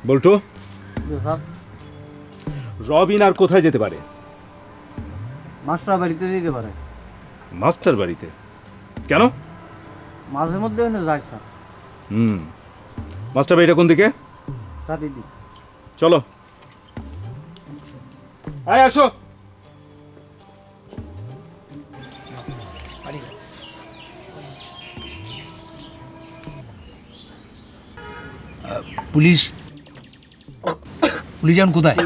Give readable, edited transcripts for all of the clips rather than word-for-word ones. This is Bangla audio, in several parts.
বল্টু, স্যার রবিন আর কোথায় যেতে পারে? মাস্টার বাড়িতে যেতে পারে। মাস্টার বাড়িতে? কেন? মাঝে মধ্যে যায় স্যার। মাস্টার বাড়িটা কোন দিকে? চারিদিক। চলো, আয় আসো। পুলিশ পুলিশ এখন কোথায়?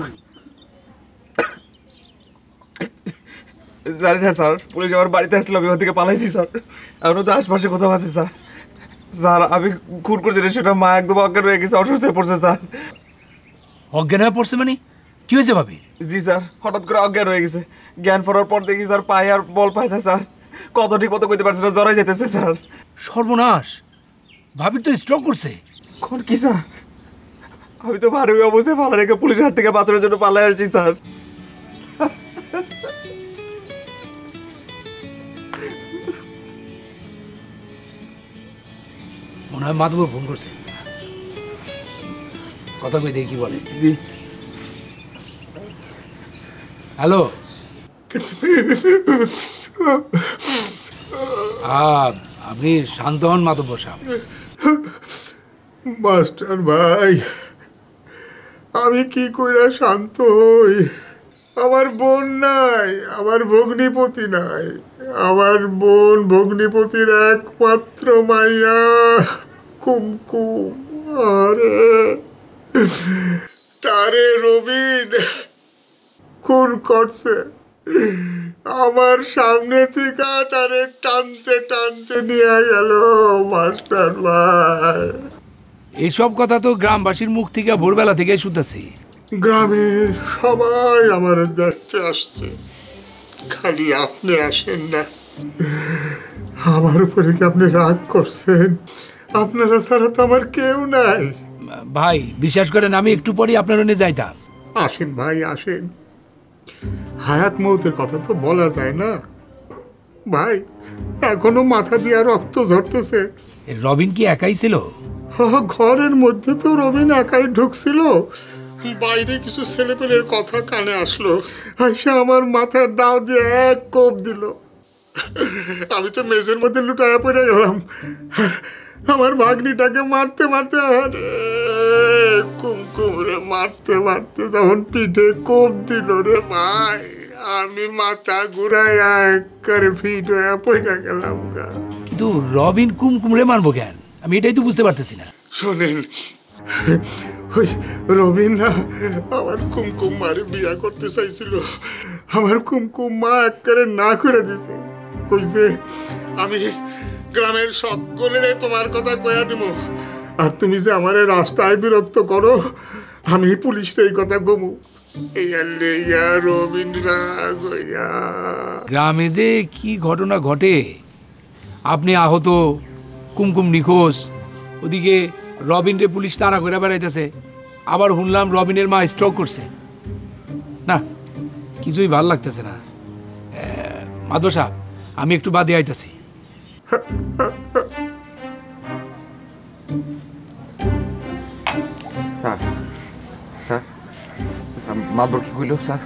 জানি না স্যার, পুলিশ আমার বাড়িতে আসছিল, আমি ওখান থেকে পালাইছি স্যার। এখনো তো আশপাশে কোথাও আছে স্যার। স্যার আমি খুন করছি না, সেটা মা একদম অজ্ঞান হয়ে গেছে, অসুস্থ হয়ে পড়ছে স্যার। অজ্ঞান হয়ে পড়ছে মানে কি হয়েছে ভাবি? জি স্যার, হঠাৎ করে অজ্ঞান হয়ে গেছে। জ্ঞান ফেরার পর দেখি স্যার পায়ে আর বল পায় না স্যার। কত ঠিক মতো কইতে পারছে না, জ্বরে যেতেছে স্যার। সর্বনাশ, ভাবির তো স্ট্রোক করছে। কোন কি স্যার? আমি তো ভারী অবস্থায় পালা রেখে পুলিশের হাত থেকে বাঁচানোর জন্য পালাই আসছি স্যার। মনে হয় মাধব ফোন করছে, কথা কই দেখি কি বলে। জি হ্যালো, আপনি শান্ত হন মাধব সাহেব। মাস্টার ভাই, আমি কি কইরা শান্ত হই? আমার বোন নাই, আমার ভগ্নিপতি নাই। আমার বোন ভগ্নিপতির একমাত্র মাইয়া কুমকুম। আরে তারে রবিন খুন করছে। আমার সামনে থেকে তারে টানতে টানতে নিয়ে গেল মাস্টার ভাই। এইসব কথা তো গ্রামবাসীর মুখ থেকে ভোরবেলা থেকে শুনতেছি। গ্রামের সবাই আমার দেখতে আসছে, খালি আপনি আসেন না। আমার উপরে কি আপনি রাগ করছেন? আপনারা ছাড়া তো আমার কেউ নাই। ভাই বিশ্বাস করেন, আমি একটু পরে আপনার নিয়ে যাইতাম। আসেন ভাই আসেন, হায়াত মৌতের কথা তো বলা যায় না ভাই। এখনো মাথা দিয়ে রক্ত ঝরতেছে। রবিন কি একাই ছিল? ঘরের মধ্যে তো রবিন একাই ঢুকছিল, বাইরে কিছু ছেলেপেলের কথা কানে আসলো, আইসা আমার মাথায় দাও দিয়ে এক কোপ দিল। আমি তো মেঝের মধ্যে লুটায়া পড়ে গেলাম। আমার ভাগ্নিটাকে মারতে মারতে কুমকুম রে মারতে মারতে যখন পিঠে কোপ দিল রে ভাই, আমি মাথা ঘুরাই করে ফিট হয়ে পড়ে গেলাম। কিন্তু রবিন কুমকুম রে মারবো কেন? আমি এটাই তো বুঝতে পারতেছি না। শোনেন, ওই রবিন না আমার কুমকুম মারে বিয়া করতে চাইছিল। আমার কুমকুম মা একবারে না করে দিছে, কইছে আমি গ্রামের সকলের তোমার কথা কয়া দিব, আর তুমি যে আমার রাস্তায় বিরক্ত করো আমি পুলিশটা এই কথা গমু। গ্রামে যে কি ঘটনা ঘটে, আপনি আহত, কুমকুম নিখোঁজ, ওদিকে রবিন রে পুলিশ তাড়া করে বেড়াইতেছে, আবার শুনলাম রবিনের মা স্ট্রোক করছে। না, কিছুই ভাল লাগতেছে না। মাধব সাহেব, আমি একটু বাদে আইতাছি। স্যার স্যার স্যার মাদবর কি কইল স্যার?